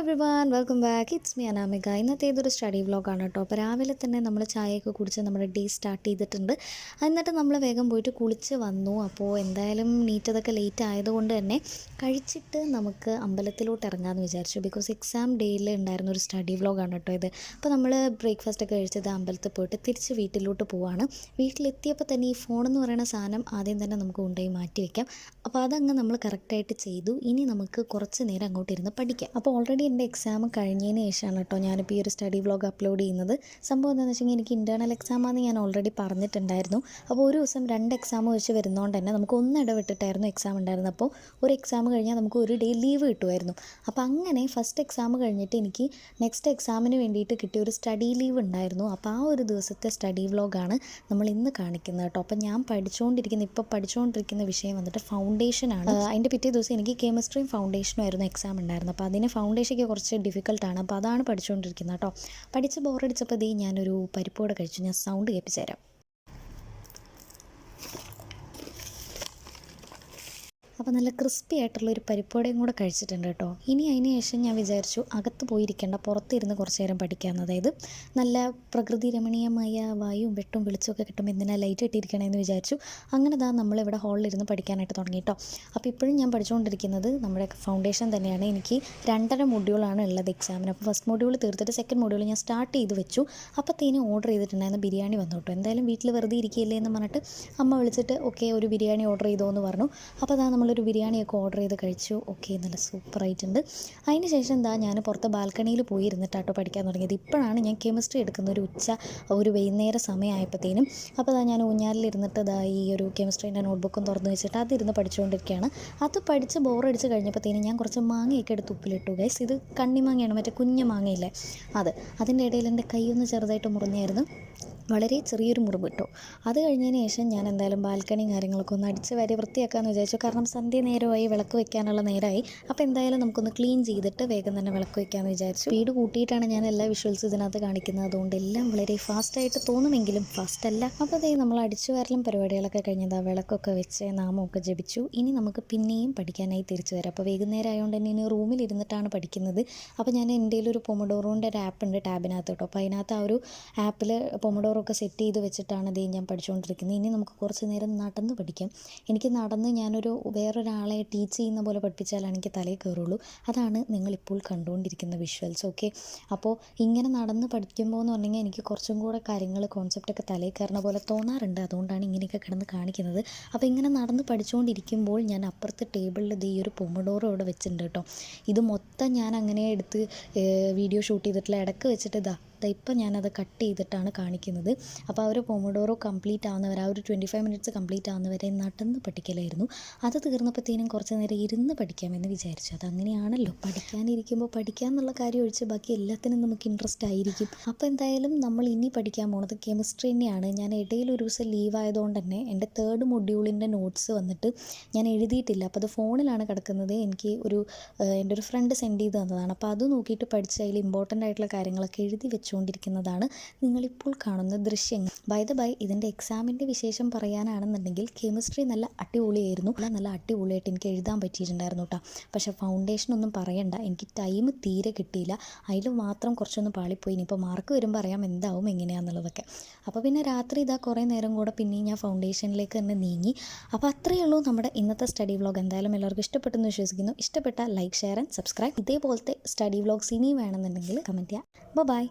Everyone, welcome back. It's me Anamika. ഇന്നത്തെ ഇതൊരു study വ്ലോഗാണ് കേട്ടോ. അപ്പോൾ രാവിലെ തന്നെ നമ്മൾ ചായയൊക്കെ കുടിച്ച് നമ്മുടെ ഡേ സ്റ്റാർട്ട് ചെയ്തിട്ടുണ്ട്. എന്നിട്ട് നമ്മൾ വേഗം പോയിട്ട് കുളിച്ച് വന്നു. അപ്പോൾ എന്തായാലും നീറ്റതൊക്കെ ലേറ്റ് ആയതുകൊണ്ട് തന്നെ കഴിച്ചിട്ട് നമുക്ക് അമ്പലത്തിലോട്ട് ഇറങ്ങാമെന്ന് വിചാരിച്ചു. ബിക്കോസ് എക്സാം ഡേയിൽ ഉണ്ടായിരുന്ന ഒരു സ്റ്റഡി വ്ലോഗാണ് കേട്ടോ ഇത്. അപ്പോൾ നമ്മൾ ബ്രേക്ക്ഫാസ്റ്റൊക്കെ കഴിച്ചത് അമ്പലത്തിൽ പോയിട്ട് തിരിച്ച് വീട്ടിലോട്ട് പോവാണ്. വീട്ടിലെത്തിയപ്പോൾ തന്നെ ഈ ഫോണെന്ന് പറയുന്ന സാധനം ആദ്യം തന്നെ നമുക്ക് കൊണ്ടുപോയി മാറ്റി വയ്ക്കാം. അപ്പോൾ അതങ്ങ് നമ്മൾ കറക്റ്റായിട്ട് ചെയ്തു. ഇനി നമുക്ക് കുറച്ച് നേരം അങ്ങോട്ട് ഇരുന്ന് പഠിക്കാം. അപ്പോൾ ഓൾറെഡി എൻ്റെ എക്സാം കഴിഞ്ഞതിന് ശേഷമാണ് കേട്ടോ ഞാനിപ്പോൾ ഈ ഒരു സ്റ്റഡി വ്ലോഗ് അപ്ലോഡ് ചെയ്യുന്നത്. സംഭവം എന്താണെന്ന് വെച്ചെങ്കിൽ എനിക്ക് ഇൻറ്റേർണൽ എക്സാമാണെന്ന് ഞാൻ ഓൾറെഡി പറഞ്ഞിട്ടുണ്ടായിരുന്നു. അപ്പോൾ ഒരു ദിവസം 2 എക്സാം വെച്ച് വരുന്നതുകൊണ്ട് തന്നെ നമുക്ക് ഇടവിട്ടിട്ടായിരുന്നു എക്സാം ഉണ്ടായിരുന്നത്. അപ്പോൾ ഒരു എക്സാം കഴിഞ്ഞാൽ നമുക്ക് ഒരു ഡേ ലീവ് കിട്ടുമായിരുന്നു. അപ്പോൾ അങ്ങനെ ഫസ്റ്റ് എക്സാം കഴിഞ്ഞിട്ട് എനിക്ക് നെക്സ്റ്റ് എക്സാമിന് വേണ്ടിയിട്ട് കിട്ടിയ ഒരു സ്റ്റഡി ലീവ് ഉണ്ടായിരുന്നു. അപ്പോൾ ആ ഒരു ദിവസത്തെ സ്റ്റഡി വ്ലോഗാണ് നമ്മൾ ഇന്ന് കാണിക്കുന്നത് കേട്ടോ. അപ്പോൾ ഞാൻ ഇപ്പോൾ പഠിച്ചുകൊണ്ടിരിക്കുന്ന വിഷയം വന്നിട്ട് ഫൗണ്ടേഷനാണ്. അതിൻ്റെ പിറ്റേ ദിവസം എനിക്ക് കെമിസ്ട്രിയും ഫൗണ്ടേഷനും ആയിരുന്നു എക്സാം ഉണ്ടായിരുന്നത്. അപ്പോൾ അതിന് ഫൗണ്ടേഷനൊക്കെ കുറച്ച് ഡിഫിക്കൽട്ടാണ്. അപ്പോൾ അതാണ് പഠിച്ചുകൊണ്ടിരിക്കുന്നത് കേട്ടോ. പഠിച്ച് ബോറടിച്ചപ്പോൾ ഞാനൊരു പരിപ്പോടെ കഴിച്ചു. ഞാൻ സൗണ്ട് കേൾപ്പിച്ചു തരാം. അപ്പോൾ നല്ല ക്രിസ്പി ആയിട്ടുള്ളൊരു പരിപ്പോടയും കൂടെ കഴിച്ചിട്ടുണ്ട് കേട്ടോ. ഇനി അതിന് ശേഷം ഞാൻ വിചാരിച്ചു അകത്ത് പോയിരിക്കേണ്ട, പുറത്തിരുന്ന് കുറച്ച് നേരം പഠിക്കാമെന്ന്. അതായത് നല്ല പ്രകൃതി രമണീയമായ വായുവും വെട്ടവും വെളിച്ചമൊക്കെ കിട്ടുമ്പോൾ എന്തിനാ ലൈറ്റ് ഇട്ടിരിക്കണമെന്ന് വിചാരിച്ചു. അങ്ങനെ നമ്മളിവിടെ ഹാളിലിരുന്ന് പഠിക്കാനായിട്ട് തുടങ്ങി കേട്ടോ. അപ്പോൾ ഇപ്പോഴും ഞാൻ പഠിച്ചുകൊണ്ടിരിക്കുന്നത് നമ്മുടെ ഫൗണ്ടേഷൻ തന്നെയാണ്. എനിക്ക് 2.5 മൊഡ്യൂളാണ് ഉള്ളത് എക്സാമിന്. അപ്പോൾ ഫസ്റ്റ് മൊഡ്യൂൾ തീർത്തിട്ട് സെക്കൻഡ് മൊഡ്യൂൾ ഞാൻ സ്റ്റാർട്ട് ചെയ്ത് വെച്ചു. അപ്പോഴത്തേനും ഓർഡർ ചെയ്തിട്ടുണ്ടായിരുന്നു ബിരിയാണി വന്നു കേട്ടോ. എന്തായാലും വീട്ടിൽ വെറുതെ ഇരിക്കുകയില്ലേ എന്ന് പറഞ്ഞിട്ട് അമ്മ വിളിച്ചിട്ട് ഓക്കെ ഒരു ബിരിയാണി ഓർഡർ ചെയ്തോ എന്ന് പറഞ്ഞു. അപ്പോൾ നമ്മളൊരു ബിരിയാണിയൊക്കെ ഓർഡർ ചെയ്ത് കഴിച്ചു. ഓക്കെ, നല്ല സൂപ്പറായിട്ടുണ്ട്. അതിന് ശേഷം ഞാൻ പുറത്ത് ബാൽക്കണിയിൽ പോയി ഇരുന്നിട്ടാട്ടോ പഠിക്കാൻ തുടങ്ങിയത്. ഇപ്പോഴാണ് ഞാൻ കെമിസ്ട്രി എടുക്കുന്ന ഒരു വൈകുന്നേര സമയമായപ്പോഴത്തേനും. അപ്പോൾ ഞാൻ ഊഞ്ഞാലിലിരുന്നിട്ട് ഈ ഒരു കെമിസ്ട്രീൻ്റെ നോട്ട്ബുക്കും തുറന്ന് വെച്ചിട്ട് അതിരുന്ന് പഠിച്ചുകൊണ്ടിരിക്കുകയാണ്. അത് പഠിച്ച് ബോറടിച്ച് കഴിഞ്ഞപ്പോഴത്തേനും ഞാൻ കുറച്ച് മാങ്ങയൊക്കെ എടുത്ത് ഉപ്പിലിട്ടു ഗൈസ്. ഇത് കണ്ണിമാങ്ങയാണ്, മറ്റേ കുഞ്ഞു മാങ്ങയില്ലേ അത്. അതിൻ്റെ ഇടയിൽ എൻ്റെ കൈയൊന്ന് ചെറുതായിട്ട് മുറിഞ്ഞായിരുന്നു. വളരെ ചെറിയൊരു മുറിവ് കിട്ടും. അത് കഴിഞ്ഞതിന് ശേഷം ഞാൻ എന്തായാലും ബാൽക്കണിയും കാര്യങ്ങളൊക്കെ ഒന്ന് അടിച്ച് വാരി വൃത്തിയാക്കാമെന്ന് വിചാരിച്ചു. കാരണം സന്ധ്യ നേരമായി, വിളക്ക് വയ്ക്കാനുള്ള നേരമായി. അപ്പോൾ എന്തായാലും നമുക്കൊന്ന് ക്ലീൻ ചെയ്തിട്ട് വേഗം തന്നെ വിളക്ക് വയ്ക്കാമെന്ന് വിചാരിച്ചു. സ്പീഡ് കൂട്ടിയിട്ടാണ് ഞാൻ എല്ലാ വിഷ്വൽസും ഇതിനകത്ത് കാണിക്കുന്നത്. അതുകൊണ്ട് എല്ലാം വളരെ ഫാസ്റ്റായിട്ട് തോന്നുമെങ്കിലും ഫാസ്റ്റല്ല. അപ്പോൾ നമ്മൾ അടിച്ചു വാരലും പരിപാടികളൊക്കെ കഴിഞ്ഞതാ വിളക്കൊക്കെ വെച്ച് നാമമൊക്കെ ജപിച്ചു. ഇനി നമുക്ക് പിന്നെയും പഠിക്കാനായി തിരിച്ചു വരാം. അപ്പോൾ വൈകുന്നേരം ആയതുകൊണ്ട് തന്നെ ഇനി റൂമിലിരുന്നിട്ടാണ് പഠിക്കുന്നത്. അപ്പോൾ ഞാൻ എൻ്റെ ഒരു പൊമഡോറോൻ്റെ ഒരു ആപ്പ് ഉണ്ട് ടാബിനകത്ത് കേട്ടോ. അപ്പോൾ അതിനകത്ത് ആ ഒരു ആപ്പിൽ പൊമഡോറോ ഒക്കെ സെറ്റ് ചെയ്ത് വെച്ചിട്ടാണ് ഞാൻ പഠിച്ചുകൊണ്ടിരിക്കുന്നത്. ഇനി നമുക്ക് കുറച്ച് നേരം നടന്ന് പഠിക്കാം. എനിക്ക് നടന്ന് ഞാനൊരു വേറൊരാളെ ടീച്ച് ചെയ്യുന്ന പോലെ പഠിപ്പിച്ചാലാണ് എനിക്ക് തലയിൽ കയറുള്ളൂ. അതാണ് നിങ്ങളിപ്പോൾ കണ്ടുകൊണ്ടിരിക്കുന്ന വിഷ്വൽസ്. ഓക്കെ, അപ്പോൾ ഇങ്ങനെ നടന്ന് പഠിക്കുമ്പോൾ എന്ന് പറഞ്ഞെങ്കിൽ എനിക്ക് കുറച്ചും കൂടെ കാര്യങ്ങൾ കോൺസെപ്റ്റൊക്കെ തലയിൽ കയറുന്ന പോലെ തോന്നാറുണ്ട്. അതുകൊണ്ടാണ് ഇങ്ങനെയൊക്കെ കിടന്ന് കാണിക്കുന്നത്. അപ്പോൾ ഇങ്ങനെ നടന്ന് പഠിച്ചുകൊണ്ടിരിക്കുമ്പോൾ ഞാൻ അപ്പുറത്തെ ടേബിളിൽ ഈ ഒരു പൊമഡോറോ ഇവിടെ വെച്ചിട്ടുണ്ട് കേട്ടോ. ഇത് മൊത്തം ഞാൻ അങ്ങനെ എടുത്ത് വീഡിയോ ഷൂട്ട് ചെയ്തിട്ടുള്ള ഇടയ്ക്ക് വെച്ചിട്ട് ഇപ്പം ഞാനത് കട്ട് ചെയ്തിട്ടാണ് കാണിക്കുന്നത്. അപ്പോൾ ആ ഒരു പൊമഡോറോ കംപ്ലീറ്റ് ആവുന്നവരെ, ആ ഒരു 25 മിനിറ്റ്സ് കംപ്ലീറ്റ് ആവുന്നവരെ നടന്ന് പഠിക്കലായിരുന്നു. അത് തീർന്നപ്പോഴത്തേനും കുറച്ച് നേരം ഇരുന്ന് പഠിക്കാമെന്ന് വിചാരിച്ചു. അതങ്ങനെയാണല്ലോ, പഠിക്കാനിരിക്കുമ്പോൾ പഠിക്കാമെന്നുള്ള കാര്യം ഒഴിച്ച് ബാക്കി എല്ലാത്തിനും നമുക്ക് ഇൻട്രസ്റ്റ് ആയിരിക്കും. അപ്പോൾ എന്തായാലും നമ്മൾ ഇനി പഠിക്കാൻ പോകുന്നത് കെമിസ്ട്രി തന്നെയാണ്. ഞാൻ ഇടയിൽ ഒരു ദിവസം ലീവായതുകൊണ്ട് തന്നെ എൻ്റെ 3rd മൊഡ്യൂളിൻ്റെ നോട്ട്സ് വന്നിട്ട് ഞാൻ എഴുതിയിട്ടില്ല. അപ്പോൾ അത് ഫോണിലാണ് കിടക്കുന്നത്. എനിക്ക് എൻ്റെ ഒരു ഫ്രണ്ട് സെൻഡ് ചെയ്ത് തന്നതാണ്. അപ്പോൾ അത് നോക്കിയിട്ട് പഠിച്ച് അതിൽ ഇമ്പോർട്ടൻ്റ് ആയിട്ടുള്ള കാര്യങ്ങളൊക്കെ എഴുതി വെച്ചുകൊണ്ടിരിക്കുന്നതാണ് നിങ്ങളിപ്പോൾ കാണുന്ന ദൃശ്യങ്ങൾ. ബൈ ദ ബൈ, ഇതിൻ്റെ എക്സാമിൻ്റെ വിശേഷം പറയാനാണെന്നുണ്ടെങ്കിൽ കെമിസ്ട്രി നല്ല അടിപൊളിയായിരുന്നു. നല്ല അടിപൊളിയായിട്ട് എനിക്ക് എഴുതാൻ പറ്റിയിട്ടുണ്ടായിരുന്നു കേട്ടോ. പക്ഷേ ഫൗണ്ടേഷനൊന്നും പറയണ്ട, എനിക്ക് ടൈം തീരെ കിട്ടിയില്ല. അതിൽ മാത്രം കുറച്ചൊന്ന് പാളിപ്പോയി. ഇനിയിപ്പോൾ മാർക്ക് വരുമ്പോൾ അറിയാം എന്താവും എങ്ങനെയാണെന്നുള്ളതൊക്കെ. അപ്പോൾ പിന്നെ രാത്രി കുറേ നേരം കൂടെ പിന്നെയും ഞാൻ ഫൗണ്ടേഷനിലേക്ക് തന്നെ നീങ്ങി. അപ്പോൾ അത്രയേ ഉള്ളൂ നമ്മുടെ ഇന്നത്തെ സ്റ്റഡി വ്ലോഗ്. എന്തായാലും എല്ലാവർക്കും ഇഷ്ടപ്പെട്ടെന്ന് വിശ്വസിക്കുന്നു. ഇഷ്ടപ്പെട്ട ലൈക്ക്, ഷെയർ ആൻഡ് സബ്സ്ക്രൈബ്. ഇതേപോലത്തെ സ്റ്റഡി വ്ലോഗ്സ് ഇനിയും വേണമെന്നുണ്ടെങ്കിൽ കമൻറ്റ് ചെയ്യാം. ബൈ.